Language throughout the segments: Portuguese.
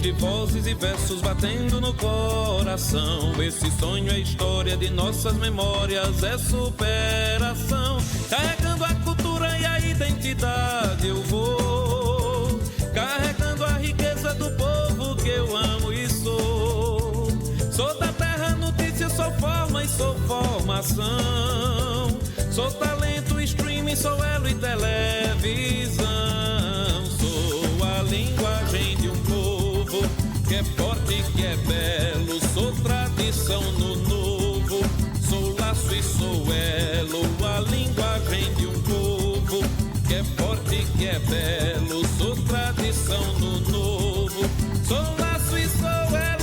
de vozes e versos batendo no coração. Esse sonho é história de nossas memórias, é superação. Carregando a cultura e a identidade eu vou, carregando a riqueza do povo que eu amo e sou. Sou da terra, notícia, sou forma e sou formação. Sou talento, streaming, sou elo e televisão. Sou a linguagem de um povo que é forte, que é belo. Sou tradição no novo, sou laço e sou elo. A linguagem de um povo que é forte, que é belo. Sou tradição no novo, sou laço e sou elo.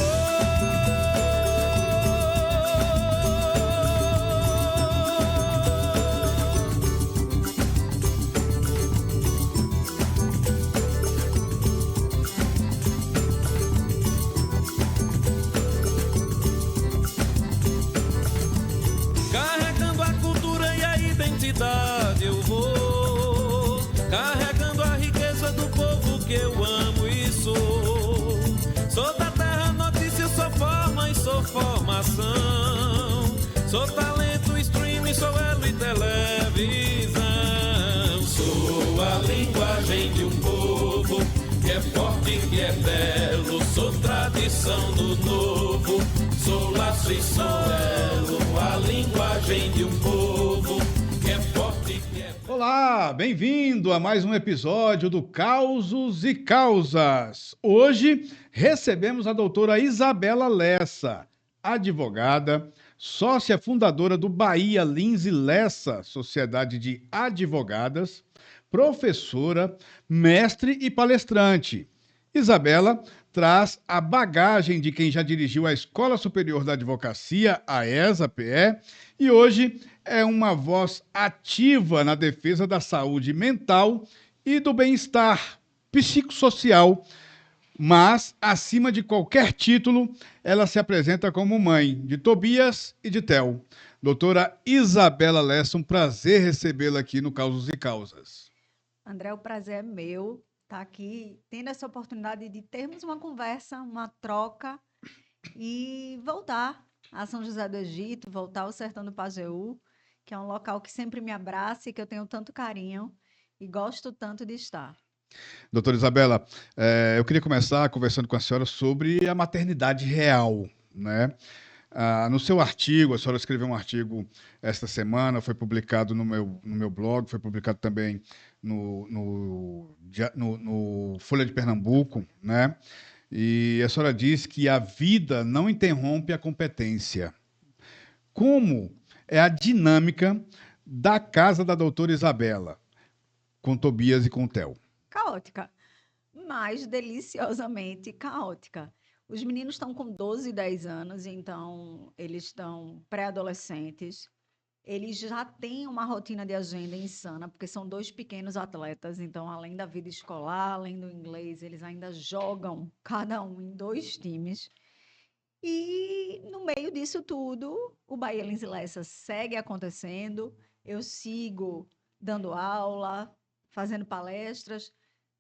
Carregando a cultura e a identidade eu vou, carregando a riqueza do povo que eu amo e sou. Sou da terra, notícia, sou forma e sou formação. Sou talento, streaming, sou elo e televisão. Sou a linguagem de um povo que é forte, que é belo. Sou tradição do novo, sou laço e sou elo. A linguagem de um povo que é forte, que é belo. Olá, bem-vindo a mais um episódio do Causos e Causas. Hoje recebemos a doutora Isabela Lessa, advogada, sócia fundadora do Bahia Lins e Lessa, Sociedade de Advogadas, professora, mestre e palestrante. Isabela traz a bagagem de quem já dirigiu a Escola Superior da Advocacia, a ESA-PE, e hoje é uma voz ativa na defesa da saúde mental e do bem-estar psicossocial, mas, acima de qualquer título, ela se apresenta como mãe de Tobias e de Theo. Doutora Isabela Lessa, um prazer recebê-la aqui no Causos e Causas. André, o prazer é meu estar aqui, tendo essa oportunidade de termos uma conversa, uma troca e voltar a São José do Egito, voltar ao Sertão do Pajeú, que é um local que sempre me abraça e que eu tenho tanto carinho e gosto tanto de estar. Doutora Isabela, eu queria começar conversando com a senhora sobre a maternidade real, né? No seu artigo, a senhora escreveu um artigo esta semana, foi publicado no meu blog, foi publicado também no Folha de Pernambuco, né? E a senhora diz que a vida não interrompe a competência. Como é a dinâmica da casa da doutora Isabela, com Tobias e com Theo? Caótica, mas deliciosamente caótica. Os meninos estão com 12 e 10 anos, então eles estão pré-adolescentes. Eles já têm uma rotina de agenda insana, porque são dois pequenos atletas, então além da vida escolar, além do inglês, eles ainda jogam, cada um em 2 times. E no meio disso tudo, o Bahia Lins e Lessa segue acontecendo, eu sigo dando aula, fazendo palestras,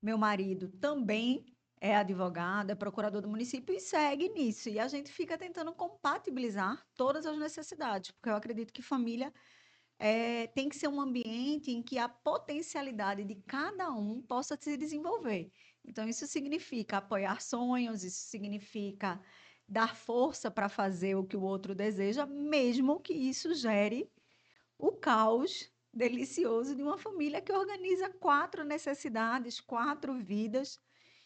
meu marido também é advogado, é procurador do município e segue nisso. E a gente fica tentando compatibilizar todas as necessidades, porque eu acredito que família tem que ser um ambiente em que a potencialidade de cada um possa se desenvolver. Então, isso significa apoiar sonhos, isso significa dar força para fazer o que o outro deseja, mesmo que isso gere o caos delicioso de uma família que organiza 4 necessidades, 4 vidas.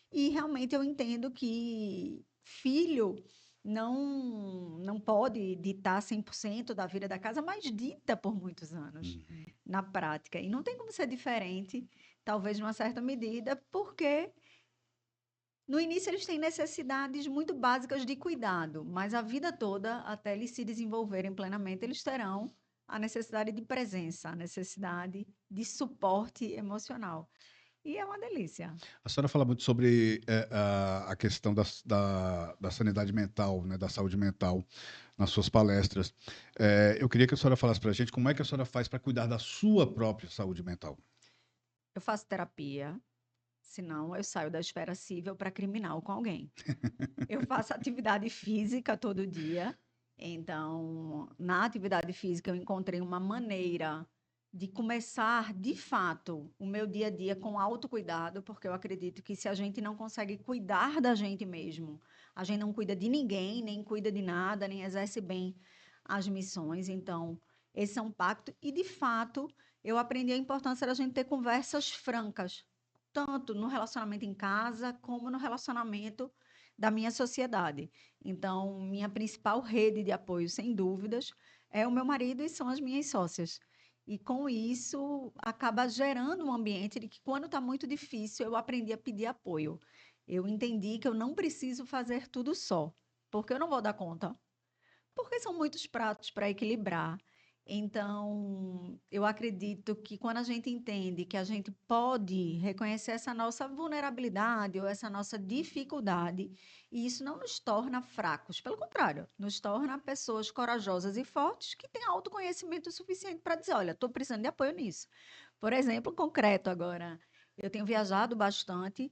E realmente eu entendo que filho não pode ditar 100% da vida da casa, mas dita por muitos anos na prática. E não tem como ser diferente, talvez numa certa medida, porque no início eles têm necessidades muito básicas de cuidado, mas a vida toda, até eles se desenvolverem plenamente, eles terão a necessidade de presença, a necessidade de suporte emocional. E é uma delícia. A senhora fala muito sobre a questão da sanidade mental, né, da saúde mental, nas suas palestras. Eu queria que a senhora falasse para a gente como é que a senhora faz para cuidar da sua própria saúde mental. Eu faço terapia senão eu saio da esfera civil para criminal com alguém. Eu faço atividade física todo dia, então, na atividade física, eu encontrei uma maneira de começar, de fato, o meu dia a dia com autocuidado, porque eu acredito que se a gente não consegue cuidar da gente mesmo, a gente não cuida de ninguém, nem cuida de nada, nem exerce bem as missões. Então, esse é um pacto. E, de fato, eu aprendi a importância da gente ter conversas francas, tanto no relacionamento em casa, como no relacionamento da minha sociedade. Então, minha principal rede de apoio, sem dúvidas, é o meu marido e são as minhas sócias. E com isso, acaba gerando um ambiente de que, quando está muito difícil, eu aprendi a pedir apoio. Eu entendi que eu não preciso fazer tudo só, porque eu não vou dar conta, porque são muitos pratos para equilibrar. Então, eu acredito que quando a gente entende que a gente pode reconhecer essa nossa vulnerabilidade ou essa nossa dificuldade, e isso não nos torna fracos, pelo contrário, nos torna pessoas corajosas e fortes que têm autoconhecimento suficiente para dizer: olha, estou precisando de apoio nisso. Por exemplo, concreto agora, eu tenho viajado bastante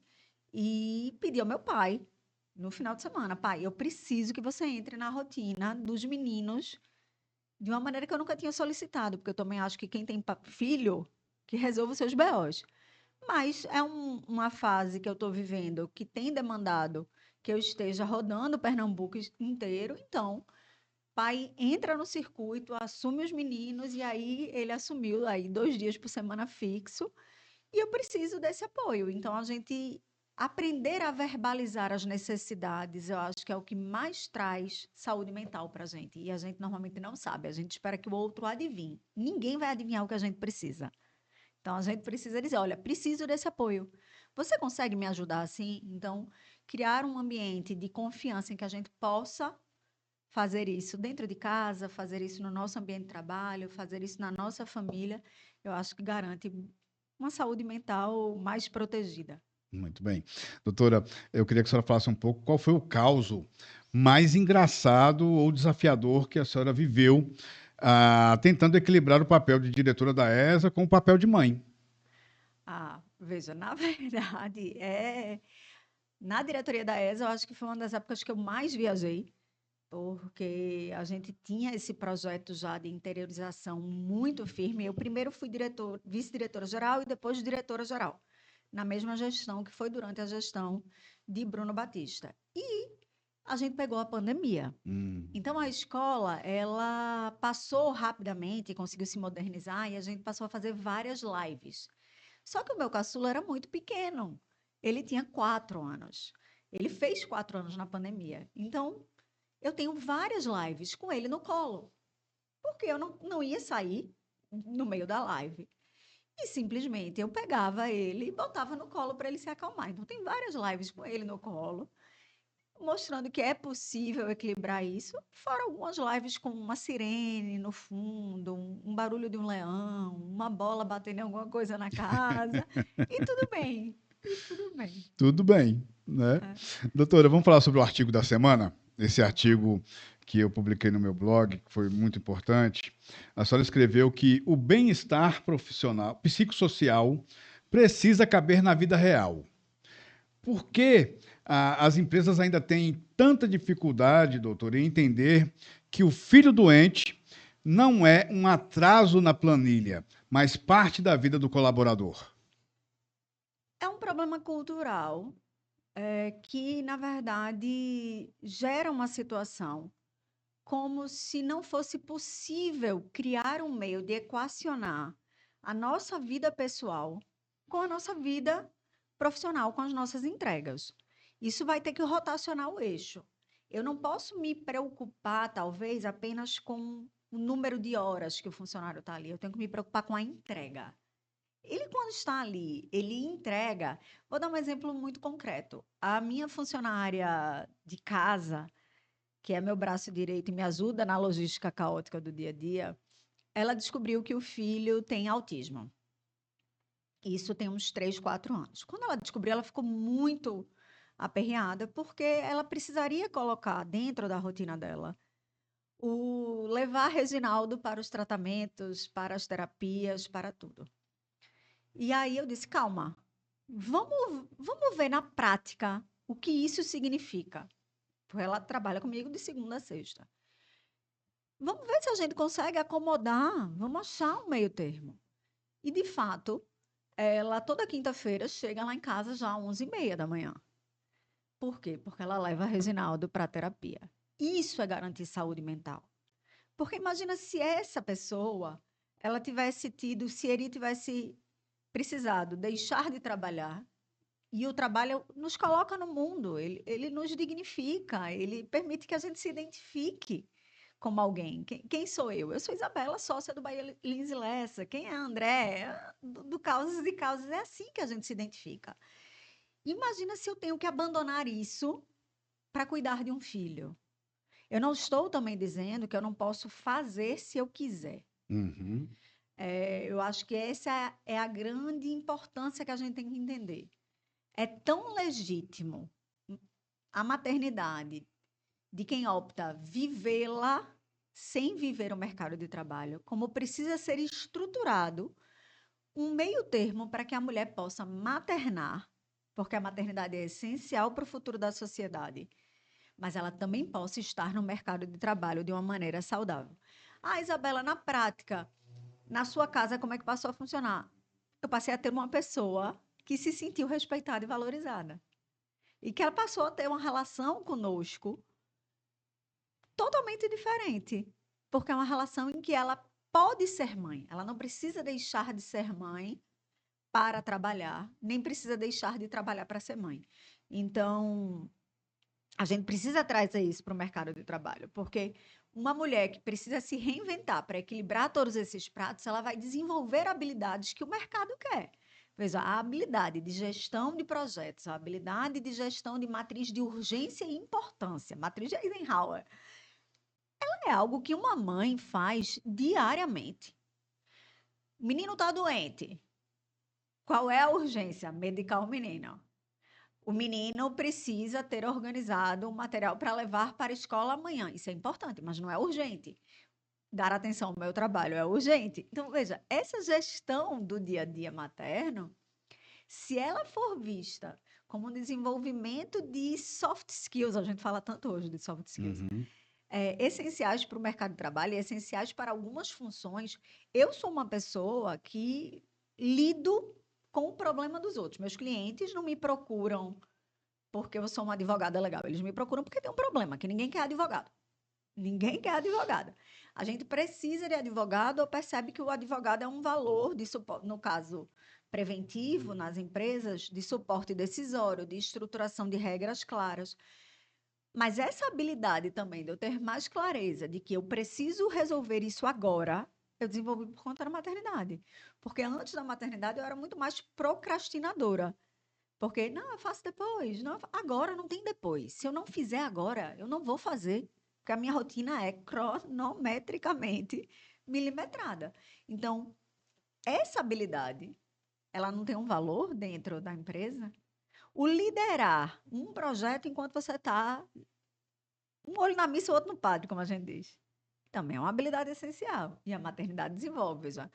e pedi ao meu pai, no final de semana: pai, eu preciso que você entre na rotina dos meninos de uma maneira que eu nunca tinha solicitado, porque eu também acho que quem tem filho, que resolva os seus BOs. Mas é uma fase que eu estou vivendo que tem demandado que eu esteja rodando Pernambuco inteiro. Então, pai entra no circuito, assume os meninos, e aí ele assumiu aí 2 dias por semana fixo, e eu preciso desse apoio. Então, a gente aprender a verbalizar as necessidades, eu acho que é o que mais traz saúde mental para a gente. E a gente normalmente não sabe, a gente espera que o outro adivinhe. Ninguém vai adivinhar o que a gente precisa. Então, a gente precisa dizer: olha, preciso desse apoio. Você consegue me ajudar assim? Então, criar um ambiente de confiança em que a gente possa fazer isso dentro de casa, fazer isso no nosso ambiente de trabalho, fazer isso na nossa família, eu acho que garante uma saúde mental mais protegida. Muito bem. Doutora, eu queria que a senhora falasse um pouco qual foi o caso mais engraçado ou desafiador que a senhora viveu, tentando equilibrar o papel de diretora da ESA com o papel de mãe. Veja, na verdade, na diretoria da ESA, eu acho que foi uma das épocas que eu mais viajei, porque a gente tinha esse projeto já de interiorização muito firme. Eu primeiro fui vice-diretora geral e depois diretora geral, na mesma gestão que foi durante a gestão de Bruno Batista. E a gente pegou a pandemia. Então, a escola, ela passou rapidamente, conseguiu se modernizar, e a gente passou a fazer várias lives. Só que o meu caçula era muito pequeno. Ele tinha 4 anos. Ele fez 4 anos na pandemia. Então, eu tenho várias lives com ele no colo, porque eu não ia sair no meio da live. E simplesmente eu pegava ele e botava no colo para ele se acalmar. Então, tem várias lives com ele no colo, mostrando que é possível equilibrar isso, fora algumas lives com uma sirene no fundo, um barulho de um leão, uma bola batendo em alguma coisa na casa, e tudo bem, e tudo bem. Tudo bem, né? Doutora, vamos falar sobre o artigo da semana? Esse artigo que eu publiquei no meu blog, que foi muito importante. A senhora escreveu que o bem-estar profissional, psicossocial, precisa caber na vida real. Por que as empresas ainda têm tanta dificuldade, doutor, em entender que o filho doente não é um atraso na planilha, mas parte da vida do colaborador? É um problema cultural que, na verdade, gera uma situação como se não fosse possível criar um meio de equacionar a nossa vida pessoal com a nossa vida profissional, com as nossas entregas. Isso vai ter que rotacionar o eixo. Eu não posso me preocupar, talvez, apenas com o número de horas que o funcionário está ali. Eu tenho que me preocupar com a entrega. Ele, quando está ali, ele entrega. Vou dar um exemplo muito concreto. A minha funcionária de casa, que é meu braço direito e me ajuda na logística caótica do dia a dia, ela descobriu que o filho tem autismo. Isso tem uns 3, 4 anos. Quando ela descobriu, ela ficou muito aperreada, porque ela precisaria colocar dentro da rotina dela o levar Reginaldo para os tratamentos, para as terapias, para tudo. E aí eu disse: calma, Vamos ver na prática o que isso significa. Porque ela trabalha comigo de segunda a sexta. Vamos ver se a gente consegue acomodar, vamos achar um meio termo. E, de fato, ela toda quinta-feira chega lá em casa já às 11h30 da manhã. Por quê? Porque ela leva Reginaldo para terapia. Isso é garantir saúde mental. Porque imagina se essa pessoa, ela tivesse tido, se ele tivesse precisado deixar de trabalhar, e o trabalho nos coloca no mundo, ele nos dignifica, ele permite que a gente se identifique como alguém. Quem sou eu? Eu sou Isabela, sócia do Bahia Lins e Lessa. Quem é a André? Do Causas e Causas. É assim que a gente se identifica. Imagina se eu tenho que abandonar isso para cuidar de um filho. Eu não estou também dizendo que eu não posso fazer se eu quiser. Uhum. Eu acho que essa é a grande importância que a gente tem que entender. É tão legítimo a maternidade de quem opta vivê-la sem viver o mercado de trabalho, como precisa ser estruturado um meio termo para que a mulher possa maternar, porque a maternidade é essencial para o futuro da sociedade, mas ela também possa estar no mercado de trabalho de uma maneira saudável. Ah, Isabela, na prática, na sua casa, como é que passou a funcionar? Eu passei a ter uma pessoa que se sentiu respeitada e valorizada. E que ela passou a ter uma relação conosco totalmente diferente. Porque é uma relação em que ela pode ser mãe. Ela não precisa deixar de ser mãe para trabalhar, nem precisa deixar de trabalhar para ser mãe. Então, a gente precisa trazer isso para o mercado de trabalho, porque uma mulher que precisa se reinventar para equilibrar todos esses pratos, ela vai desenvolver habilidades que o mercado quer. Veja, a habilidade de gestão de projetos, a habilidade de gestão de matriz de urgência e importância, matriz de Eisenhower, é algo que uma mãe faz diariamente. O menino está doente. Qual é a urgência? Medicar o menino. O menino precisa ter organizado um material para levar para a escola amanhã. Isso é importante, mas não é urgente. Dar atenção ao meu trabalho é urgente. Então, veja, essa gestão do dia a dia materno, se ela for vista como um desenvolvimento de soft skills, a gente fala tanto hoje de soft skills, Uhum. essenciais para o mercado de trabalho e essenciais para algumas funções. Eu sou uma pessoa que lido com o problema dos outros. Meus clientes não me procuram porque eu sou uma advogada legal. Eles me procuram porque tem um problema, que ninguém quer advogado. Ninguém quer advogado. A gente precisa de advogado ou percebe que o advogado é um valor de suporte, no caso preventivo, nas empresas, de suporte decisório, de estruturação de regras claras. Mas essa habilidade também de eu ter mais clareza de que eu preciso resolver isso agora, eu desenvolvi por conta da maternidade. Porque antes da maternidade eu era muito mais procrastinadora. Porque, não, eu faço depois. Não, agora não tem depois. Se eu não fizer agora, eu não vou fazer. Porque a minha rotina é cronometricamente milimetrada. Então, essa habilidade, ela não tem um valor dentro da empresa? O liderar um projeto enquanto você está um olho na missa e o outro no padre, como a gente diz. Também é uma habilidade essencial. E a maternidade desenvolve. Veja.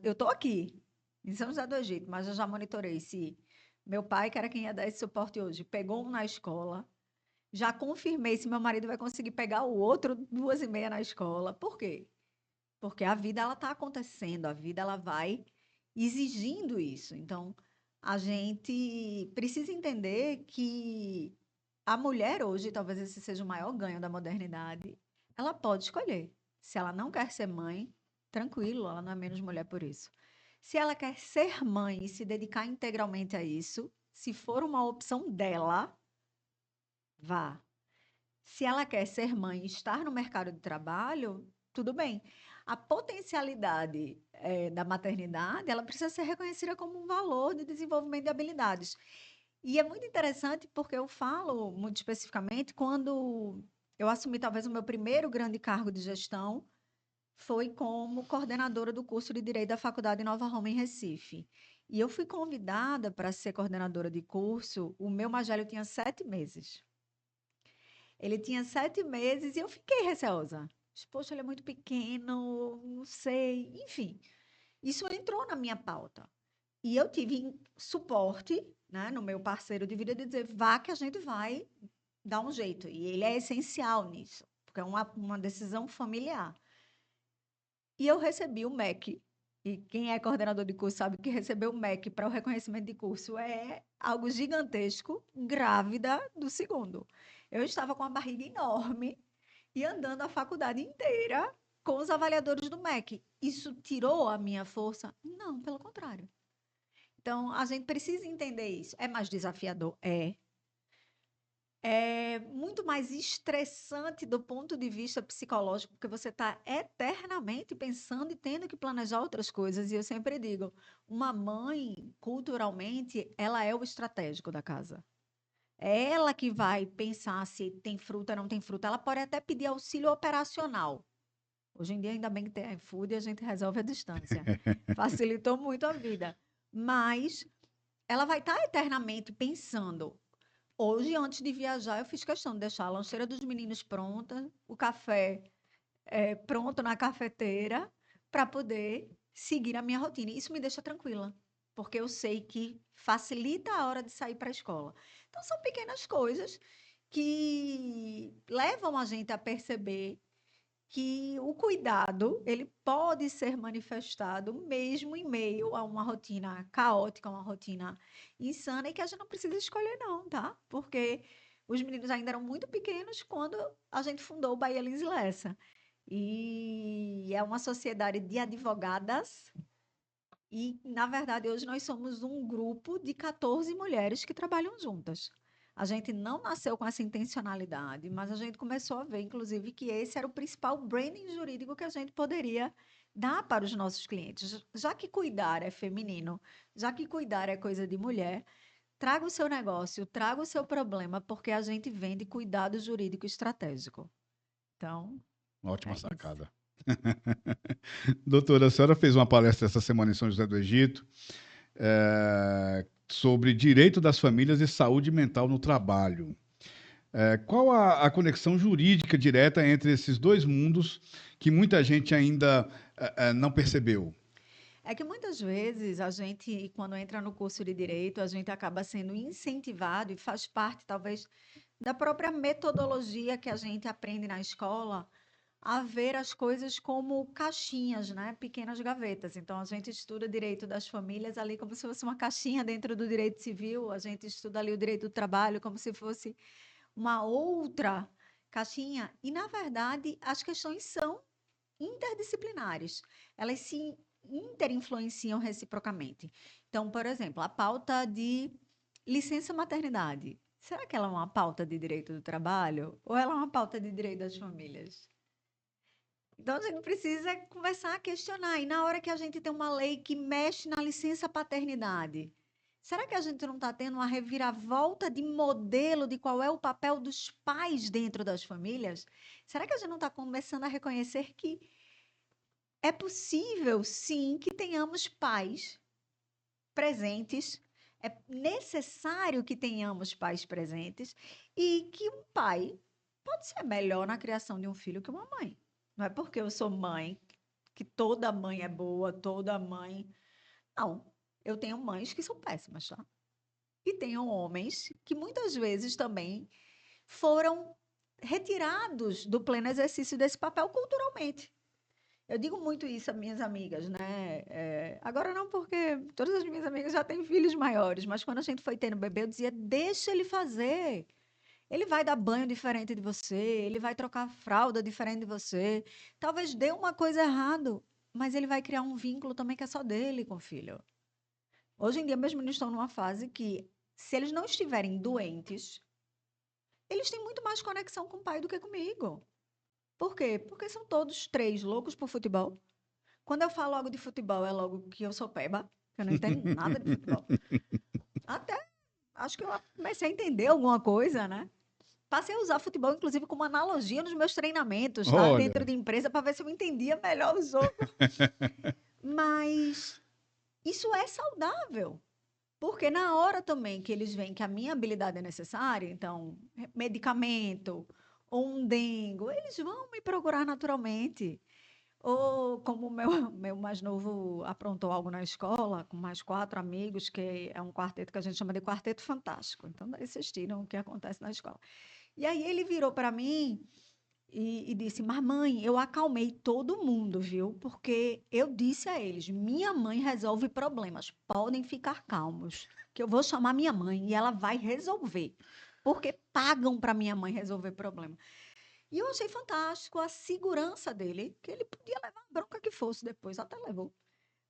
Eu estou aqui, em São José do Egito, mas eu já monitorei se meu pai, que era quem ia dar esse suporte hoje, pegou um na escola. Já confirmei se meu marido vai conseguir pegar o outro 2h30 na escola. Por quê? Porque a vida ela está acontecendo, a vida ela vai exigindo isso. Então, a gente precisa entender que a mulher hoje, talvez esse seja o maior ganho da modernidade, ela pode escolher. Se ela não quer ser mãe, tranquilo, ela não é menos mulher por isso. Se ela quer ser mãe e se dedicar integralmente a isso, se for uma opção dela, vá. Se ela quer ser mãe e estar no mercado de trabalho, tudo bem. A potencialidade da maternidade, ela precisa ser reconhecida como um valor de desenvolvimento de habilidades. E é muito interessante porque eu falo muito especificamente quando eu assumi talvez o meu primeiro grande cargo de gestão foi como coordenadora do curso de Direito da Faculdade Nova Roma, em Recife. E eu fui convidada para ser coordenadora de curso, o meu mais velho tinha 7 meses. Ele tinha 7 meses e eu fiquei receosa. Poxa, ele é muito pequeno, não sei. Enfim, isso entrou na minha pauta. E eu tive suporte, né, no meu parceiro de vida de dizer, vá que a gente vai dar um jeito. E ele é essencial nisso, porque é uma decisão familiar. E eu recebi o MEC. E quem é coordenador de curso sabe que receber o MEC para o reconhecimento de curso é algo gigantesco, grávida do segundo. Eu estava com a barriga enorme e andando a faculdade inteira com os avaliadores do MEC. Isso tirou a minha força? Não, pelo contrário. Então, a gente precisa entender isso. É mais desafiador? É. É muito mais estressante do ponto de vista psicológico, porque você está eternamente pensando e tendo que planejar outras coisas. E eu sempre digo, uma mãe, culturalmente, ela é o estratégico da casa. É ela que vai pensar se tem fruta, não tem fruta. Ela pode até pedir auxílio operacional. Hoje em dia, ainda bem que tem iFood e a gente resolve à distância. Facilitou muito a vida. Mas ela vai estar eternamente pensando. Hoje, antes de viajar, eu fiz questão de deixar a lancheira dos meninos pronta, o café pronto na cafeteira, para poder seguir a minha rotina. Isso me deixa tranquila, porque eu sei que facilita a hora de sair para a escola. Então, são pequenas coisas que levam a gente a perceber que o cuidado, ele pode ser manifestado mesmo em meio a uma rotina caótica, uma rotina insana, e que a gente não precisa escolher não, tá? Porque os meninos ainda eram muito pequenos quando a gente fundou o Bahia Lins e Lessa. E é uma sociedade de advogadas e, na verdade, hoje nós somos um grupo de 14 mulheres que trabalham juntas. A gente não nasceu com essa intencionalidade, mas a gente começou a ver, inclusive, que esse era o principal branding jurídico que a gente poderia dar para os nossos clientes. Já que cuidar é feminino, já que cuidar é coisa de mulher, traga o seu negócio, traga o seu problema, porque a gente vende cuidado jurídico estratégico. Então, Ótima é isso. sacada. Doutora, a senhora fez uma palestra essa semana em São José do Egito, sobre direito das famílias e saúde mental no trabalho. Qual a conexão jurídica direta entre esses dois mundos que muita gente ainda não percebeu? É que muitas vezes a gente, quando entra no curso de direito, a gente acaba sendo incentivado e faz parte, talvez, da própria metodologia que a gente aprende na escola a ver as coisas como caixinhas, né? Pequenas gavetas. Então, a gente estuda direito das famílias ali como se fosse uma caixinha dentro do direito civil, a gente estuda ali o direito do trabalho como se fosse uma outra caixinha. E, na verdade, as questões são interdisciplinares. Elas se interinfluenciam reciprocamente. Então, por exemplo, a pauta de licença maternidade. Será que ela é uma pauta de direito do trabalho ou ela é uma pauta de direito das famílias? Então, a gente precisa começar a questionar. E na hora que a gente tem uma lei que mexe na licença paternidade, será que a gente não está tendo uma reviravolta de modelo de qual é o papel dos pais dentro das famílias? Será que a gente não está começando a reconhecer que é possível, sim, que tenhamos pais presentes? É necessário que tenhamos pais presentes e que um pai pode ser melhor na criação de um filho que uma mãe. Não é porque eu sou mãe que toda mãe é boa, toda mãe. Não. Eu tenho mães que são péssimas, tá? E tenho homens que muitas vezes também foram retirados do pleno exercício desse papel culturalmente. Eu digo muito isso a minhas amigas, né? Agora não, porque todas as minhas amigas já têm filhos maiores, mas quando a gente foi tendo bebê, eu dizia: deixa ele fazer. Ele vai dar banho diferente de você, ele vai trocar fralda diferente de você. Talvez dê uma coisa errada, mas ele vai criar um vínculo também que é só dele com o filho. Hoje em dia, meus meninos estão numa fase que, se eles não estiverem doentes, eles têm muito mais conexão com o pai do que comigo. Por quê? Porque são todos três loucos por futebol. Quando eu falo logo de futebol, é logo que eu sou peba, que eu não entendo nada de futebol. Até acho que eu comecei a entender alguma coisa, né? Passei a usar futebol, inclusive, como analogia nos meus treinamentos, tá? Dentro Olha, de empresa, para ver se eu entendia melhor o jogo. Mas isso é saudável. Porque na hora também que eles veem que a minha habilidade é necessária, então, medicamento ou um dengo, eles vão me procurar naturalmente. Ou como o meu mais novo aprontou algo na escola, com mais 4 amigos, que é um quarteto que a gente chama de Quarteto Fantástico. Então, daí vocês tiram o que acontece na escola. E aí ele virou para mim e disse: Mas mãe, eu acalmei todo mundo, viu? Porque eu disse a eles: minha mãe resolve problemas, podem ficar calmos, que eu vou chamar minha mãe e ela vai resolver. Porque pagam para minha mãe resolver problema. E eu achei fantástico a segurança dele, que ele podia levar a bronca que fosse depois, até levou.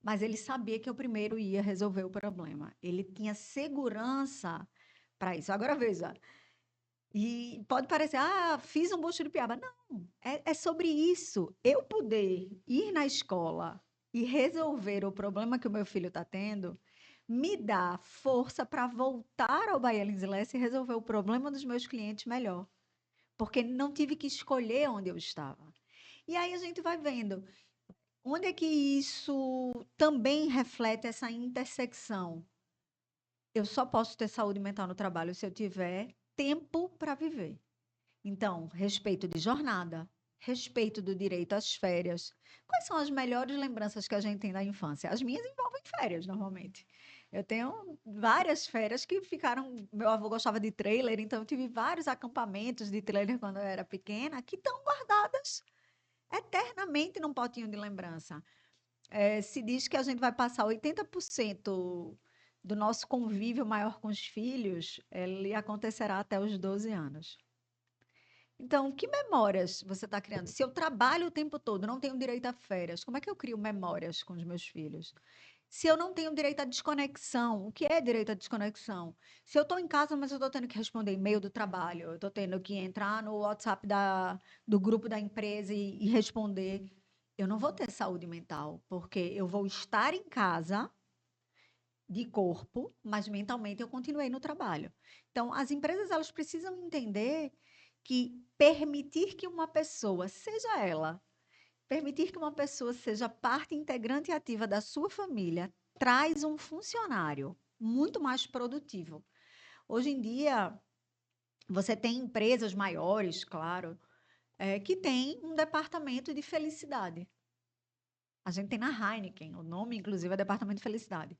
Mas ele sabia que eu primeiro ia resolver o problema. Ele tinha segurança para isso. Agora veja, e pode parecer, fiz um bucho de piaba. Não, é sobre isso. Eu poder ir na escola e resolver o problema que o meu filho está tendo, me dá força para voltar ao Bahia Lins e resolver o problema dos meus clientes melhor. Porque não tive que escolher onde eu estava. E aí a gente vai vendo onde é que isso também reflete essa intersecção. Eu só posso ter saúde mental no trabalho se eu tiver tempo para viver. Então, respeito de jornada, respeito do direito às férias. Quais são as melhores lembranças que a gente tem da infância? As minhas envolvem férias, normalmente. Eu tenho várias férias que ficaram. Meu avô gostava de trailer, então eu tive vários acampamentos de trailer quando eu era pequena, que estão guardadas eternamente num potinho de lembrança. Se diz que a gente vai passar 80% do nosso convívio maior com os filhos, ele acontecerá até os 12 anos. Então, que memórias você está criando? Se eu trabalho o tempo todo, não tenho direito a férias, como é que eu crio memórias com os meus filhos? Se eu não tenho direito à desconexão, o que é direito à desconexão? Se eu estou em casa, mas eu estou tendo que responder e-mail do trabalho, eu estou tendo que entrar no WhatsApp do grupo da empresa e responder, eu não vou ter saúde mental, porque eu vou estar em casa de corpo, mas mentalmente eu continuei no trabalho. Então, as empresas elas precisam entender que permitir que uma pessoa, seja ela, permitir que uma pessoa seja parte integrante e ativa da sua família, traz um funcionário muito mais produtivo. Hoje em dia, você tem empresas maiores, claro, que tem um departamento de felicidade. A gente tem na Heineken, o nome, inclusive, é Departamento de Felicidade.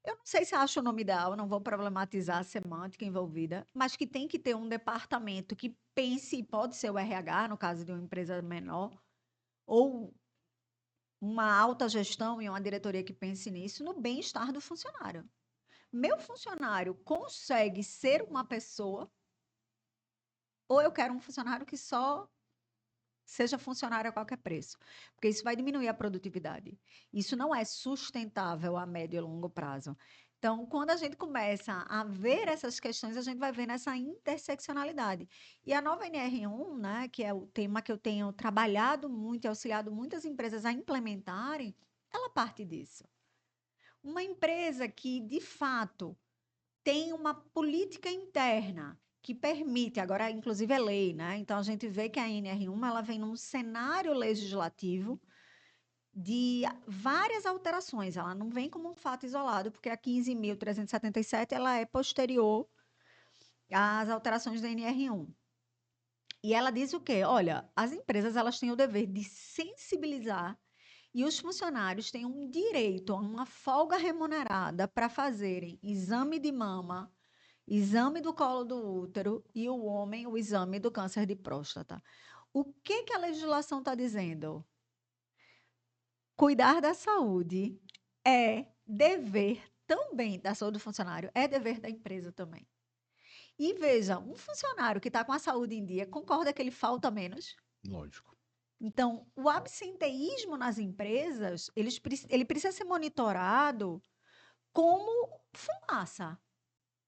Eu não sei se acho o nome ideal, não vou problematizar a semântica envolvida, mas que tem que ter um departamento que pense, pode ser o RH, no caso de uma empresa menor, ou uma alta gestão e uma diretoria que pense nisso, no bem-estar do funcionário. Meu funcionário consegue ser uma pessoa, ou eu quero um funcionário que só seja funcionário a qualquer preço, porque isso vai diminuir a produtividade. Isso não é sustentável a médio e longo prazo. Então, quando a gente começa a ver essas questões, a gente vai vendo essa interseccionalidade. E a nova NR1, né, que é o tema que eu tenho trabalhado muito e auxiliado muitas empresas a implementarem, ela parte disso. Uma empresa que, de fato, tem uma política interna que permite, agora inclusive é lei, né? Então a gente vê que a NR1 ela vem num cenário legislativo de várias alterações, ela não vem como um fato isolado, porque a 15.377 ela é posterior às alterações da NR1. E ela diz o quê? Olha, as empresas elas têm o dever de sensibilizar e os funcionários têm um direito a uma folga remunerada para fazerem exame de mama, exame do colo do útero e o homem o exame do câncer de próstata. O que que a legislação está dizendo? Cuidar da saúde é dever também da saúde do funcionário, é dever da empresa também. E veja, um funcionário que está com a saúde em dia, concorda que ele falta menos? Lógico. Então, o absenteísmo nas empresas, ele precisa ser monitorado como fumaça.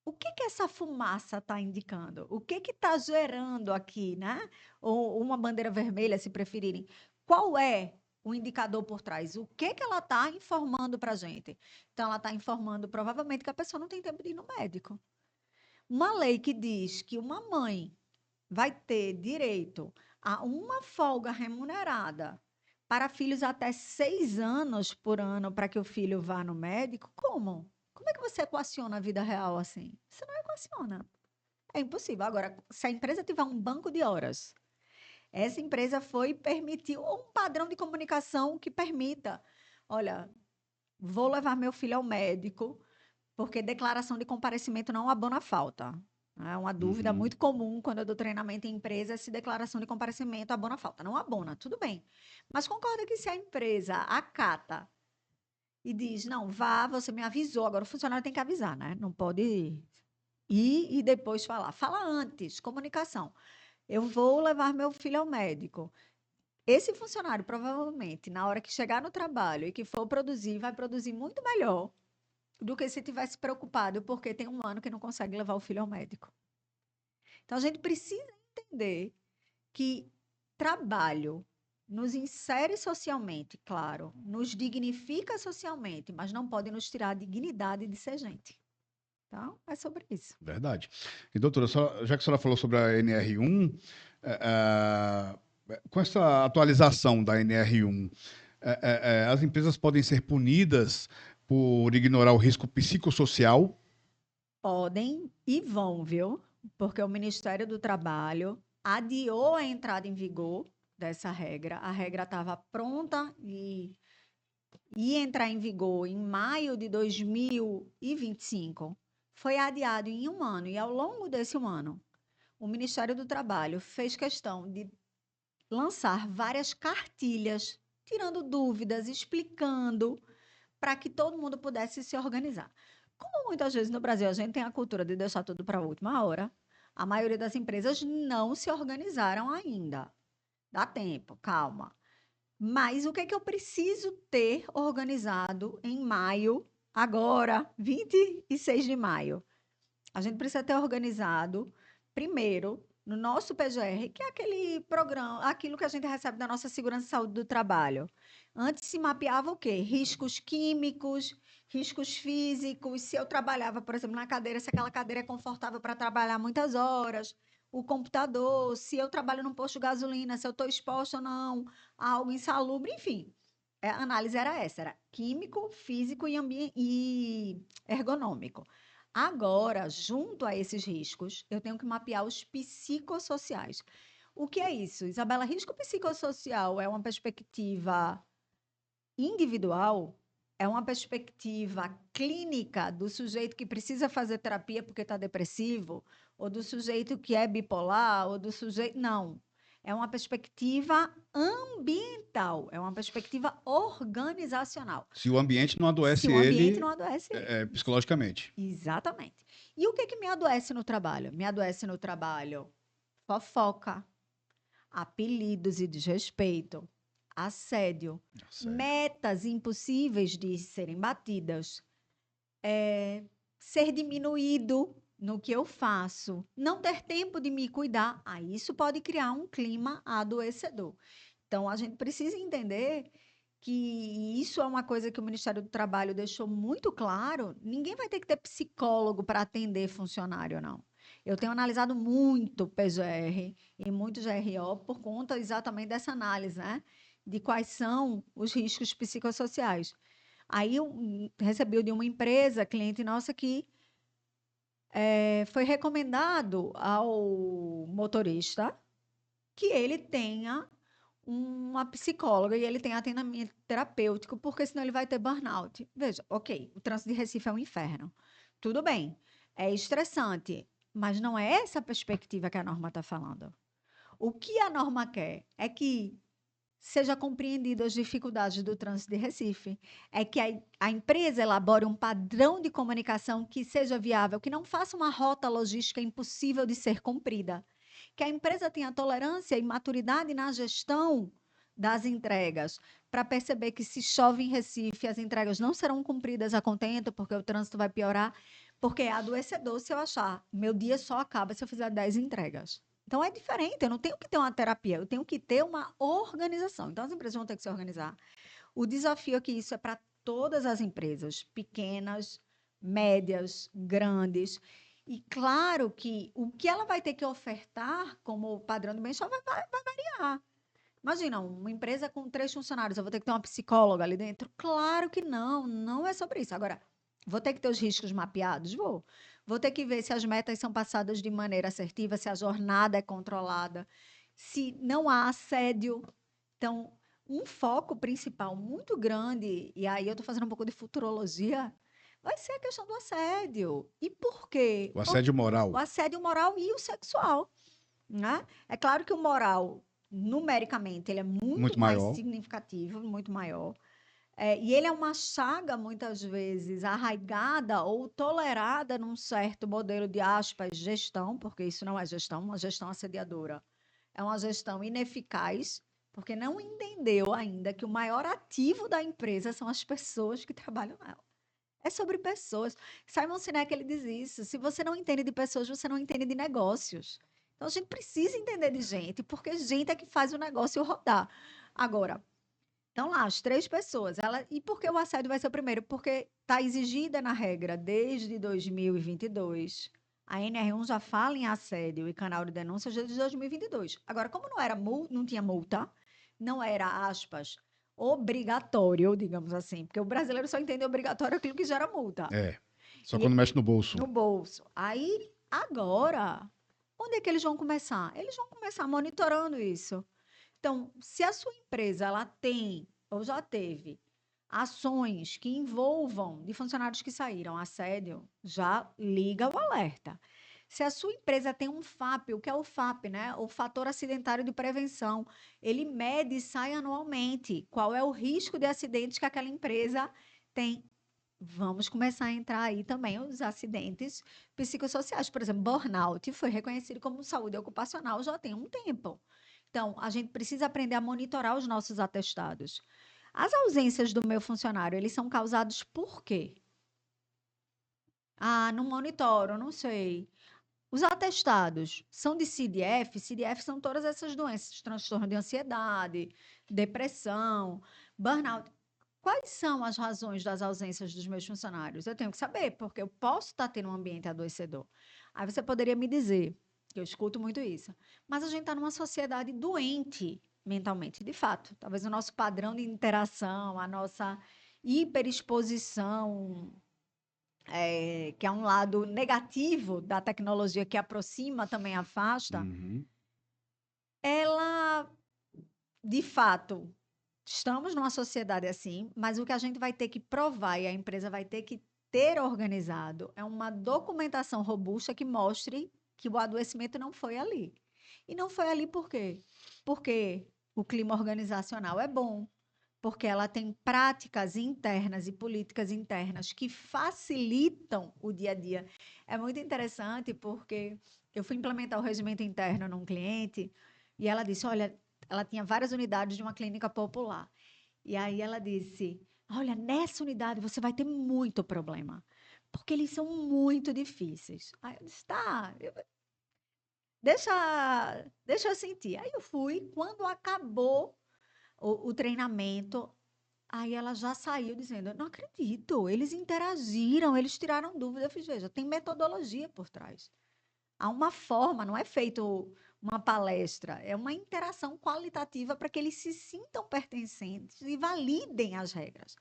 O que que essa fumaça está indicando? O que que está gerando aqui, né? Ou uma bandeira vermelha, se preferirem. Qual é o indicador por trás? O que que ela está informando para a gente? Então, ela está informando provavelmente que a pessoa não tem tempo de ir no médico. Uma lei que diz que uma mãe vai ter direito a uma folga remunerada para filhos até 6 anos por ano para que o filho vá no médico, como? Como é que você equaciona a vida real assim? Você não equaciona. É impossível. Agora, se a empresa tiver um banco de horas Essa empresa foi e permitiu um padrão de comunicação que permita, olha, vou levar meu filho ao médico, porque declaração de comparecimento não abona a falta. É uma dúvida Uhum. muito comum quando eu dou treinamento em empresa se declaração de comparecimento abona a falta. Não abona, tudo bem. Mas concorda que se a empresa acata e diz, não, vá, você me avisou, agora o funcionário tem que avisar, né? Não pode ir e depois falar. Fala antes, comunicação. Eu vou levar meu filho ao médico. Esse funcionário, provavelmente, na hora que chegar no trabalho e que for produzir, vai produzir muito melhor do que se tivesse preocupado porque tem um ano que não consegue levar o filho ao médico. Então, a gente precisa entender que trabalho nos insere socialmente, claro, nos dignifica socialmente, mas não pode nos tirar a dignidade de ser gente. Então, é sobre isso. Verdade. E, doutora, já que a senhora falou sobre a NR1, com essa atualização da NR1, as empresas podem ser punidas por ignorar o risco psicossocial? Podem e vão, viu? Porque o Ministério do Trabalho adiou a entrada em vigor dessa regra. A regra estava pronta e ia entrar em vigor em maio de 2025. Foi adiado em um ano, e ao longo desse um ano, o Ministério do Trabalho fez questão de lançar várias cartilhas, tirando dúvidas, explicando, para que todo mundo pudesse se organizar. Como muitas vezes no Brasil a gente tem a cultura de deixar tudo para a última hora, a maioria das empresas não se organizaram ainda. Dá tempo, calma. Mas o que é que eu preciso ter organizado em maio, agora, 26 de maio? A gente precisa ter organizado, primeiro, no nosso PGR, que é aquele programa, aquilo que a gente recebe da nossa segurança e saúde do trabalho. Antes se mapeava o quê? Riscos químicos, riscos físicos. Se eu trabalhava, por exemplo, na cadeira, se aquela cadeira é confortável para trabalhar muitas horas, o computador, se eu trabalho num posto de gasolina, se eu estou exposta ou não a algo insalubre, enfim. A análise era essa, era químico, físico e ergonômico. Agora, junto a esses riscos, eu tenho que mapear os psicossociais. O que é isso, Isabela? Risco psicossocial é uma perspectiva individual? É uma perspectiva clínica do sujeito que precisa fazer terapia porque está depressivo? Ou do sujeito que é bipolar? Ou do sujeito. Não. É uma perspectiva ambiental, é uma perspectiva organizacional. Se o ambiente não Se adoece o ambiente ele não adoece ele. psicologicamente. Exatamente. E o que que me adoece no trabalho? Me adoece no trabalho fofoca, apelidos e desrespeito, assédio, Sério. metas impossíveis de serem batidas, ser diminuído no que eu faço, não ter tempo de me cuidar. Aí isso pode criar um clima adoecedor. Então, a gente precisa entender que isso é uma coisa que o Ministério do Trabalho deixou muito claro. Ninguém vai ter que ter psicólogo para atender funcionário, não. Eu tenho analisado muito PGR e muito GRO por conta exatamente dessa análise, né? De quais são os riscos psicossociais. Aí eu recebi de uma empresa, cliente nossa, que foi recomendado ao motorista que ele tenha uma psicóloga e ele tem atendimento terapêutico, porque senão ele vai ter burnout. Veja, ok, o trânsito de Recife é um inferno. Tudo bem, é estressante, mas não é essa a perspectiva que a norma está falando. O que a norma quer é que seja compreendido as dificuldades do trânsito de Recife, é que a empresa elabore um padrão de comunicação que seja viável, que não faça uma rota logística impossível de ser cumprida, que a empresa tenha tolerância e maturidade na gestão das entregas, para perceber que se chove em Recife, as entregas não serão cumpridas a contento, porque o trânsito vai piorar, porque é adoecedor se eu achar, meu dia só acaba se eu fizer 10 entregas. Então é diferente, eu não tenho que ter uma terapia, eu tenho que ter uma organização. Então as empresas vão ter que se organizar. O desafio é que isso é para todas as empresas, pequenas, médias, grandes. E claro que o que ela vai ter que ofertar como padrão de bem-estar vai variar. Imagina, uma empresa com 3 funcionários, eu vou ter que ter uma psicóloga ali dentro? Claro que não, não é sobre isso. Agora, vou ter que ter os riscos mapeados? Vou. Vou ter que ver se as metas são passadas de maneira assertiva, se a jornada é controlada, se não há assédio. Então, um foco principal muito grande, e aí eu estou fazendo um pouco de futurologia, vai ser a questão do assédio. E por quê? O assédio O moral, assédio moral e o sexual, né? É claro que o moral, numericamente, ele é muito muito mais maior. significativo, muito maior. E ele é uma chaga, muitas vezes, arraigada ou tolerada num certo modelo de, aspas, gestão, porque isso não é gestão, uma gestão assediadora. É uma gestão ineficaz, porque não entendeu ainda que o maior ativo da empresa são as pessoas que trabalham nela. É sobre pessoas. Simon Sinek, ele diz isso. Se você não entende de pessoas, você não entende de negócios. Então, a gente precisa entender de gente, porque gente é que faz o negócio rodar. Agora, estão lá as 3 pessoas. E por que o assédio vai ser o primeiro? Porque está exigida na regra desde 2022. A NR1 já fala em assédio e canal de denúncia desde 2022. Agora, como não tinha multa, não era, aspas, obrigatório, digamos assim, porque o brasileiro só entende obrigatório aquilo que gera multa. É. Só quando E mexe no bolso. no bolso. Aí, agora, onde é que eles vão começar? Eles vão começar monitorando isso. Então, se a sua empresa ela tem ou já teve ações que envolvam de funcionários que saíram assédio, já liga o alerta. Se a sua empresa tem um FAP, o que é o FAP, né? O fator acidentário de prevenção, ele mede e sai anualmente qual é o risco de acidentes que aquela empresa tem. Vamos começar a entrar aí também os acidentes psicossociais. Por exemplo, burnout foi reconhecido como saúde ocupacional já tem um tempo. Então, a gente precisa aprender a monitorar os nossos atestados. As ausências do meu funcionário, eles são causados por quê? Ah, não monitoro, não sei. Os atestados são de CDF? CDF são todas essas doenças, transtorno de ansiedade, depressão, burnout. Quais são as razões das ausências dos meus funcionários? Eu tenho que saber, porque eu posso estar tendo um ambiente adoecedor. Aí você poderia me dizer, que eu escuto muito isso, mas a gente está numa sociedade doente mentalmente, de fato. Talvez o nosso padrão de interação, a nossa hiperexposição, que é um lado negativo da tecnologia que aproxima, também afasta, Uhum. ela, de fato, estamos numa sociedade assim, mas o que a gente vai ter que provar e a empresa vai ter que ter organizado é uma documentação robusta que mostre que o adoecimento não foi ali. E não foi ali por quê? Porque o clima organizacional é bom, porque ela tem práticas internas e políticas internas que facilitam o dia a dia. É muito interessante porque eu fui implementar o regimento interno num cliente e ela disse: olha, ela tinha várias unidades de uma clínica popular. E aí ela disse: olha, nessa unidade você vai ter muito problema, porque eles são muito difíceis. Aí eu disse: tá, deixa eu sentir. Aí eu fui, quando acabou o treinamento, aí ela já saiu dizendo: não acredito, eles interagiram, eles tiraram dúvida. Eu fiz: veja, tem metodologia por trás. Há uma forma, não é feito uma palestra, é uma interação qualitativa para que eles se sintam pertencentes e validem as regras.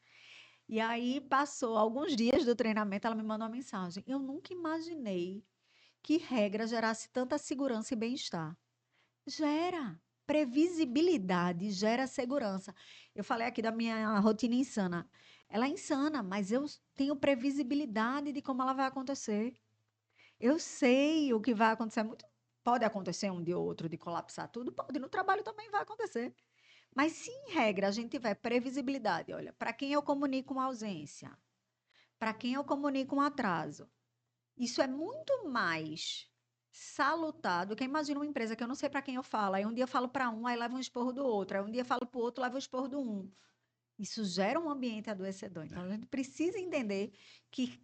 E aí passou alguns dias do treinamento, ela me mandou uma mensagem: eu nunca imaginei que regra gerasse tanta segurança e bem-estar. Gera. Previsibilidade gera segurança. Eu falei aqui da minha rotina insana. Ela é insana, mas eu tenho previsibilidade de como ela vai acontecer. Eu sei o que vai acontecer. Pode acontecer um dia ou outro de colapsar tudo, pode. No trabalho também vai acontecer. Mas se em regra a gente tiver previsibilidade, olha, para quem eu comunico uma ausência, para quem eu comunico um atraso, isso é muito mais salutar do que imagina uma empresa que eu não sei para quem eu falo. Aí um dia eu falo para um, aí leva um esporro do outro. Aí um dia eu falo para o outro, leva um esporro do um. Isso gera um ambiente adoecedor. Então a gente precisa entender que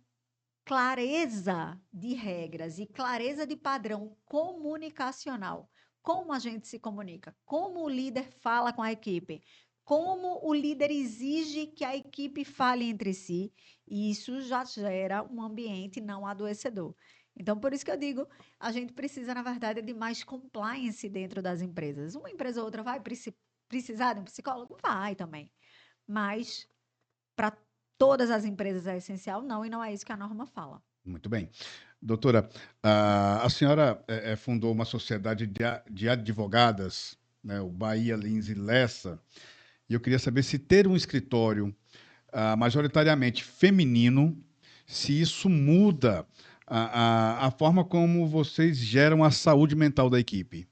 clareza de regras e clareza de padrão comunicacional. Como a gente se comunica, como o líder fala com a equipe, como o líder exige que a equipe fale entre si, e isso já gera um ambiente não adoecedor. Então, por isso que eu digo, a gente precisa, na verdade, de mais compliance dentro das empresas. Uma empresa ou outra vai precisar de um psicólogo? Vai também. Mas para todas as empresas é essencial? Não, e não é isso que a norma fala. Muito bem. Doutora, a senhora fundou uma sociedade de advogadas, né, o Bahia Lins e Lessa, e eu queria saber se ter um escritório majoritariamente feminino, se isso muda a forma como vocês geram a saúde mental da equipe.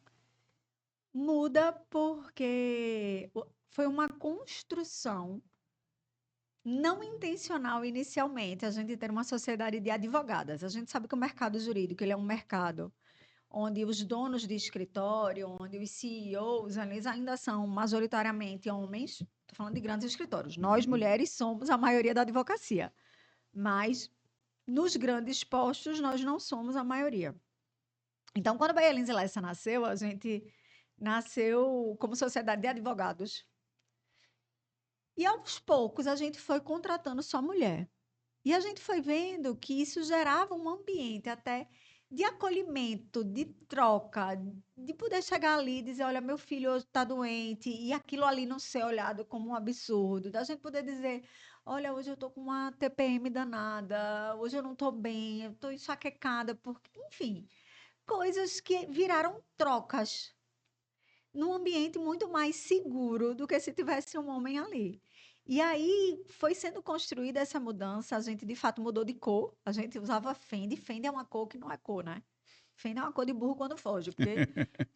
Muda porque foi uma construção não intencional inicialmente a gente ter uma sociedade de advogadas. A gente sabe que o mercado jurídico ele é um mercado onde os donos de escritório, onde os CEOs eles ainda são majoritariamente homens. Estou falando de grandes escritórios. Nós, mulheres, somos a maioria da advocacia, mas nos grandes postos nós não somos a maioria. Então, quando a Bahia Lins e Lessa nasceu, a gente nasceu como sociedade de advogados. E aos poucos a gente foi contratando só mulher. E a gente foi vendo que isso gerava um ambiente até de acolhimento, de troca, de poder chegar ali e dizer, olha, meu filho hoje está doente, e aquilo ali não ser olhado como um absurdo, da gente poder dizer, olha, hoje eu estou com uma TPM danada, hoje eu não estou bem, eu estou enxaquecada, porque, enfim, coisas que viraram trocas num ambiente muito mais seguro do que se tivesse um homem ali. E aí foi sendo construída essa mudança, a gente de fato mudou de cor, a gente usava Fendi, Fendi é uma cor que não é cor, né? Fendi é uma cor de burro quando foge, porque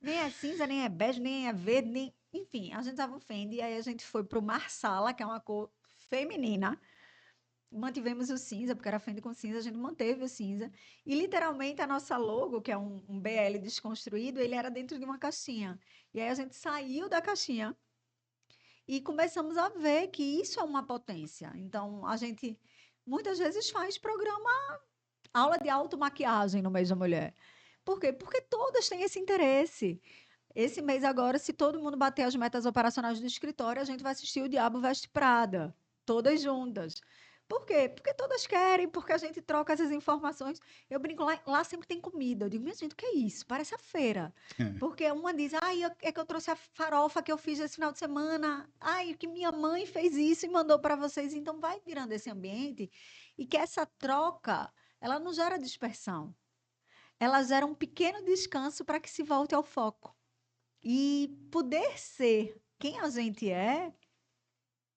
nem é cinza, nem é bege, nem é verde, nem... Enfim, a gente usava o Fendi, e aí a gente foi para o Marsala, que é uma cor feminina, mantivemos o cinza, porque era Fendi com cinza, a gente manteve o cinza, e literalmente a nossa logo, que é um BL desconstruído, ele era dentro de uma caixinha. E aí a gente saiu da caixinha e começamos a ver que isso é uma potência. Então, a gente muitas vezes faz programa, aula de automaquiagem no mês da mulher. Por quê? Porque todas têm esse interesse. Esse mês agora, se todo mundo bater as metas operacionais do escritório, a gente vai assistir O Diabo Veste Prada, todas juntas. Por quê? Porque todas querem, porque a gente troca essas informações. Eu brinco, lá sempre tem comida. Eu digo, minha gente, o que é isso? Parece a feira. Porque uma diz, ai, é que eu trouxe a farofa que eu fiz esse final de semana. Ai, que minha mãe fez isso e mandou para vocês. Então, vai virando esse ambiente e que essa troca, ela não gera dispersão. Ela gera um pequeno descanso para que se volte ao foco. E poder ser quem a gente é,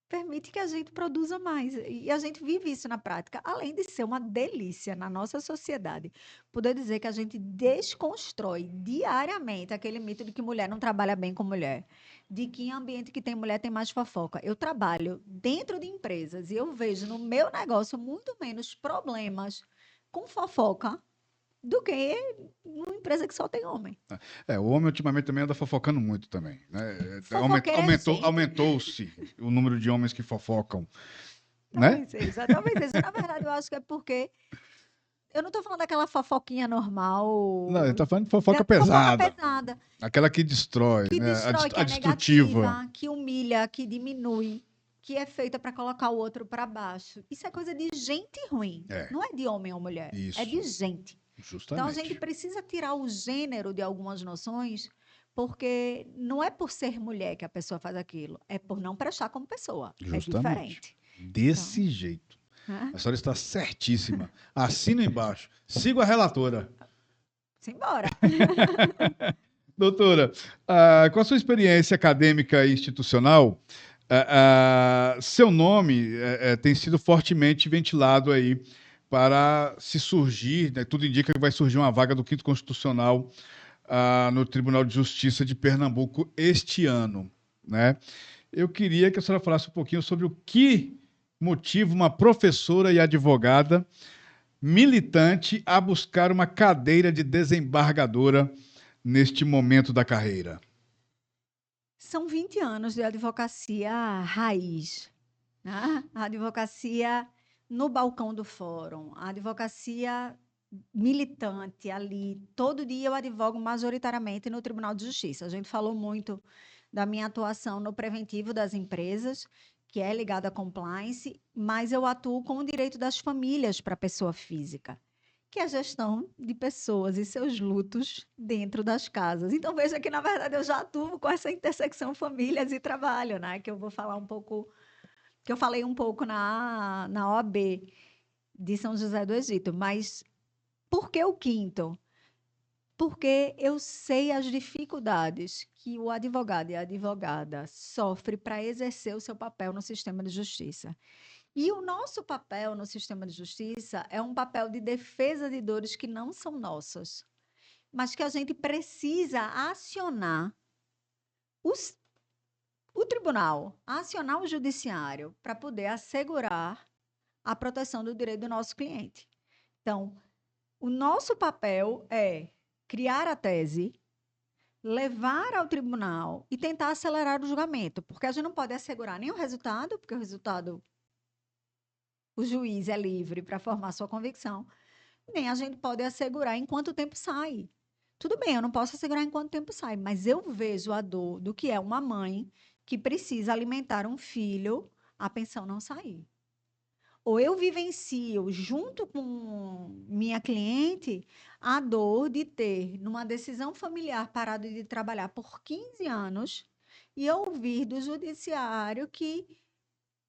permite que a gente produza mais. E a gente vive isso na prática, além de ser uma delícia na nossa sociedade. Poder dizer que a gente desconstrói diariamente aquele mito de que mulher não trabalha bem com mulher, de que em ambiente que tem mulher tem mais fofoca. Eu trabalho dentro de empresas e eu vejo no meu negócio muito menos problemas com fofoca do que numa empresa que só tem homem. O homem ultimamente também anda fofocando muito também, né? Fofoqueira é gente. Aumentou-se o número de homens que fofocam, né? Talvez seja, talvez seja. Na verdade, eu acho que é porque eu não estou falando daquela fofoquinha normal, Não, ele tá falando de fofoca fofoca pesada. pesada, Aquela que destrói, que né? destrói, que A é destrutiva. negativa, que humilha, que diminui, que é feita para colocar o outro para baixo. Isso é coisa de gente ruim. Não é de homem ou mulher, é de gente. Justamente. Então, a gente precisa tirar o gênero de algumas noções, porque não é por ser mulher que a pessoa faz aquilo, é por não prestar como pessoa. Justamente. É diferente. Desse jeito. A senhora está certíssima. Assina embaixo. Siga a relatora. Simbora. Doutora, com a sua experiência acadêmica e institucional, seu nome tem sido fortemente ventilado aí para se surgir, né, tudo indica que vai surgir uma vaga do 5º Constitucional no Tribunal de Justiça de Pernambuco este ano, né? Eu queria que a senhora falasse um pouquinho sobre o que motiva uma professora e advogada militante a buscar uma cadeira de desembargadora neste momento da carreira. São 20 anos de advocacia raiz, né? A advocacia no balcão do fórum, a advocacia militante ali. Todo dia eu advogo majoritariamente no Tribunal de Justiça. A gente falou muito da minha atuação no preventivo das empresas, que é ligado à compliance, mas eu atuo com o direito das famílias para a pessoa física, que é a gestão de pessoas e seus lutos dentro das casas. Então, veja que, na verdade, eu já atuo com essa intersecção famílias e trabalho, né? Que eu vou falar um pouco, que eu falei um pouco na OAB de São José do Egito, mas Por que o quinto? Porque eu sei as dificuldades que o advogado e a advogada sofrem para exercer o seu papel no sistema de justiça. E o nosso papel no sistema de justiça é um papel de defesa de dores que não são nossas, mas que a gente precisa acionar os- o tribunal, acionar o judiciário para poder assegurar a proteção do direito do nosso cliente. Então, o nosso papel é criar a tese, levar ao tribunal e tentar acelerar o julgamento, porque a gente não pode assegurar nem o resultado, porque o resultado, o juiz é livre para formar sua convicção, nem a gente pode assegurar em quanto tempo sai. Tudo bem, eu não posso assegurar em quanto tempo sai, mas eu vejo a dor do que é uma mãe que precisa alimentar um filho, a pensão não sair. Ou eu vivencio, junto com minha cliente, a dor de ter, numa decisão familiar, parado de trabalhar por 15 anos e ouvir do judiciário que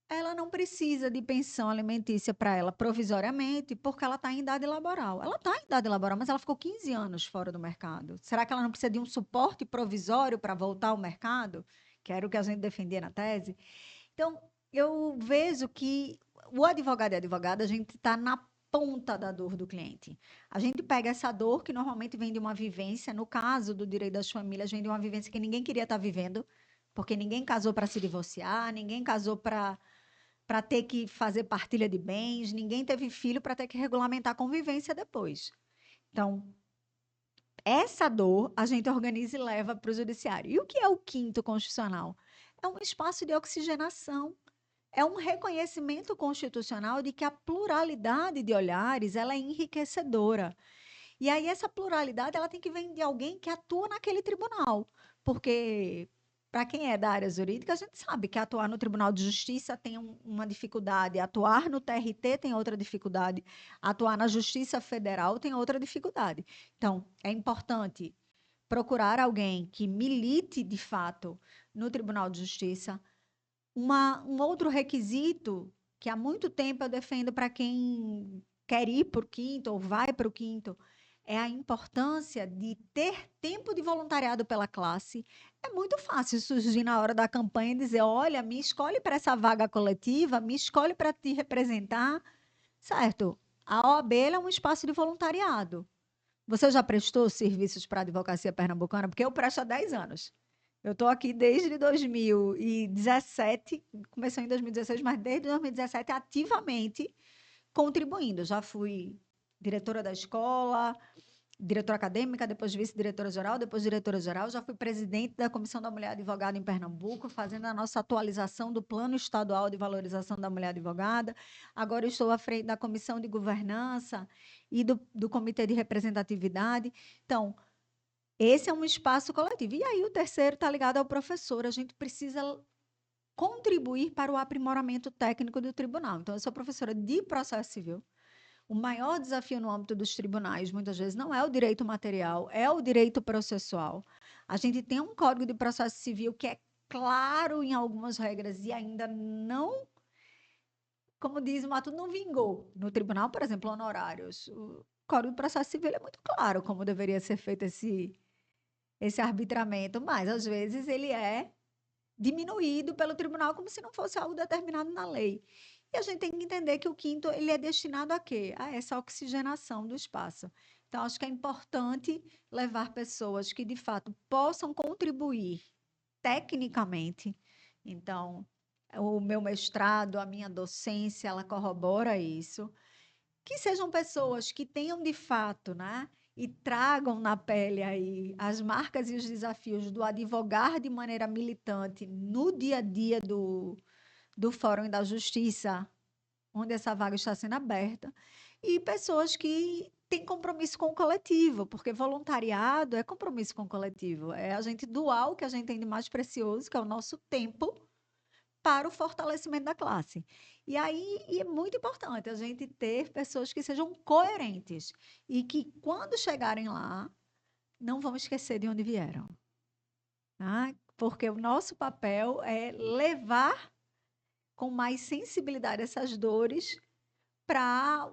ela não precisa de pensão alimentícia para ela provisoriamente, porque ela está em idade laboral. Ela está em idade laboral, mas ela ficou 15 anos fora do mercado. Será que ela não precisa de um suporte provisório para voltar ao mercado? Que era o que a gente defendia na tese. Então, eu vejo que o advogado e a advogada, a gente está na ponta da dor do cliente. A gente pega essa dor que normalmente vem de uma vivência, no caso do direito das famílias, vem de uma vivência que ninguém queria estar vivendo, porque ninguém casou para se divorciar, ninguém casou para ter que fazer partilha de bens, ninguém teve filho para ter que regulamentar a convivência depois. Então, essa dor a gente organiza e leva para o judiciário. E o que é o quinto constitucional? É um espaço de oxigenação, é um reconhecimento constitucional de que a pluralidade de olhares ela é enriquecedora. E aí essa pluralidade ela tem que vir de alguém que atua naquele tribunal, porque para quem é da área jurídica, a gente sabe que atuar no Tribunal de Justiça tem uma dificuldade, atuar no TRT tem outra dificuldade, atuar na Justiça Federal tem outra dificuldade. Então, é importante procurar alguém que milite de fato no Tribunal de Justiça. Um outro requisito que há muito tempo eu defendo para quem quer ir para o quinto ou vai para o quinto é a importância de ter tempo de voluntariado pela classe. É muito fácil surgir na hora da campanha e dizer: olha, me escolhe para essa vaga coletiva, me escolhe para te representar, certo? A OAB é um espaço de voluntariado. Você já prestou serviços para a advocacia pernambucana? Porque eu presto há 10 anos. Eu estou aqui desde 2017, começou em 2016, mas desde 2017 ativamente contribuindo. Já fui diretora da escola, diretora acadêmica, depois vice-diretora-geral, depois diretora-geral. Já fui presidente da Comissão da Mulher Advogada em Pernambuco, fazendo a nossa atualização do Plano Estadual de Valorização da Mulher Advogada. Agora estou à frente da Comissão de Governança e do Comitê de Representatividade. Então, esse é um espaço coletivo. E aí o terceiro está ligado ao professor. A gente precisa contribuir para o aprimoramento técnico do tribunal. Então, eu sou professora de processo civil. O maior desafio no âmbito dos tribunais, muitas vezes, não é o direito material, é o direito processual. A gente tem um Código de Processo Civil que é claro em algumas regras e ainda não, como diz o Matuto, não vingou. No tribunal, por exemplo, honorários. O Código de Processo Civil é muito claro como deveria ser feito esse arbitramento, mas às vezes ele é diminuído pelo tribunal como se não fosse algo determinado na lei. E a gente tem que entender que o quinto ele é destinado a quê? A essa oxigenação do espaço. Então, acho que é importante levar pessoas que, de fato, possam contribuir tecnicamente. Então, o meu mestrado, a minha docência, ela corrobora isso. Que sejam pessoas que tenham, de fato, né? E tragam na pele aí as marcas e os desafios do advogar de maneira militante no dia a dia do Fórum da Justiça, onde essa vaga está sendo aberta, e pessoas que têm compromisso com o coletivo, porque voluntariado é compromisso com o coletivo, é a gente doar o que a gente tem de mais precioso, que é o nosso tempo, para o fortalecimento da classe. E aí é muito importante a gente ter pessoas que sejam coerentes e que, quando chegarem lá, não vão esquecer de onde vieram. Tá? Porque o nosso papel é levar com mais sensibilidade essas dores para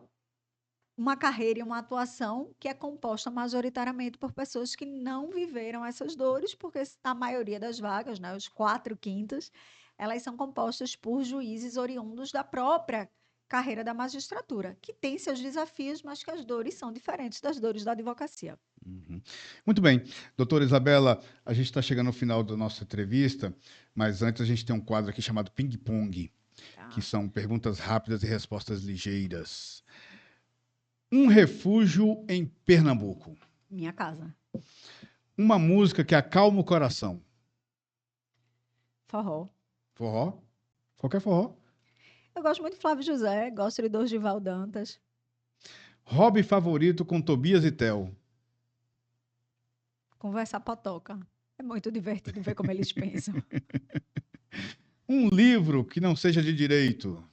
uma carreira e uma atuação que é composta majoritariamente por pessoas que não viveram essas dores, porque a maioria das vagas, né, os 4/5, elas são compostas por juízes oriundos da própria carreira da magistratura, que tem seus desafios, mas que as dores são diferentes das dores da advocacia. Uhum. Muito bem. Doutora Isabela, a gente está chegando ao final da nossa entrevista, mas antes a gente tem um quadro aqui chamado Ping Pong, que são perguntas rápidas e respostas ligeiras. Um refúgio em Pernambuco. Minha casa. Uma música que acalma o coração. Forró. Forró? Qualquer forró. Eu gosto muito de Flávio José, gosto de Dorival Dantas. Hobby favorito com Tobias e Theo. Conversar potoca. É muito divertido ver como eles pensam. Um livro que não seja de direito.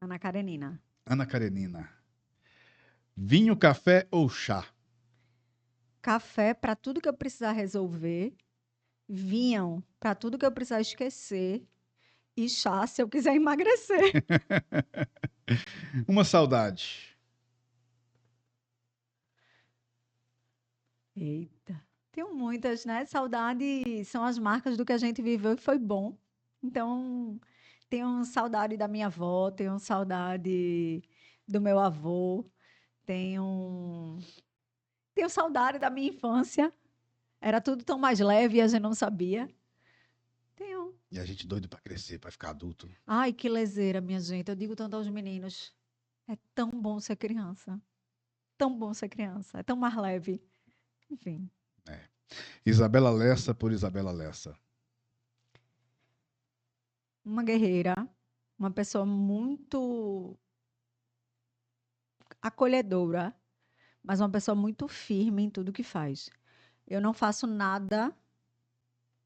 Ana Karenina. Ana Karenina. Vinho, café ou chá? Café para tudo que eu precisar resolver. Vinho para tudo que eu precisar esquecer. E chá se eu quiser emagrecer. Uma saudade. Eita. Tenho muitas, né? Saudade são as marcas do que a gente viveu e foi bom. Então, tenho saudade da minha avó, tenho saudade do meu avô, tenho saudade da minha infância. Era tudo tão mais leve e a gente não sabia. Tenho. E a gente doido para crescer, para ficar adulto. Ai, que leseira, minha gente. Eu digo tanto aos meninos. É tão bom ser criança. Tão bom ser criança. É tão mais leve. Enfim. Isabela Lessa por Isabela Lessa. Uma guerreira, uma pessoa muito acolhedora, mas uma pessoa muito firme em tudo que faz. Eu não faço nada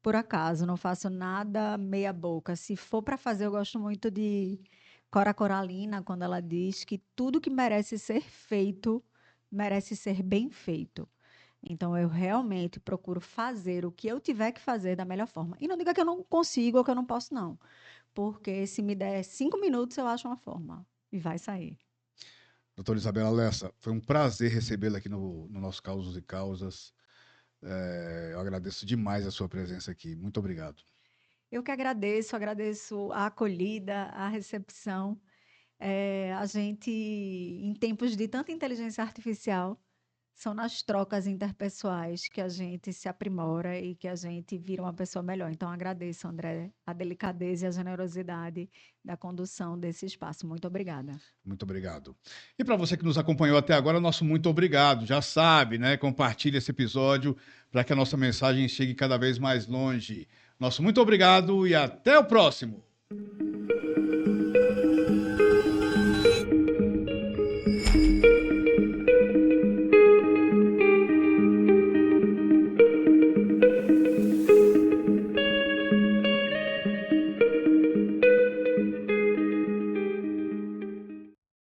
por acaso, não faço nada meia boca. Se for para fazer, eu gosto muito de Cora Coralina, quando ela diz que tudo que merece ser feito, merece ser bem feito. Então, eu realmente procuro fazer o que eu tiver que fazer da melhor forma. E não diga que eu não consigo ou que eu não posso, não. Porque se me der 5 minutos, eu acho uma forma. E vai sair. Doutora Isabela Lessa, foi um prazer recebê-la aqui no nosso Causos e Causas. Eu agradeço demais a sua presença aqui. Muito obrigado. Eu que agradeço a acolhida, a recepção. A gente, em tempos de tanta inteligência artificial, são nas trocas interpessoais que a gente se aprimora e que a gente vira uma pessoa melhor. Então, agradeço, André, a delicadeza e a generosidade da condução desse espaço. Muito obrigada. Muito obrigado. E para você que nos acompanhou até agora, nosso muito obrigado. Já sabe, né? Compartilhe esse episódio para que a nossa mensagem chegue cada vez mais longe. Nosso muito obrigado e até o próximo.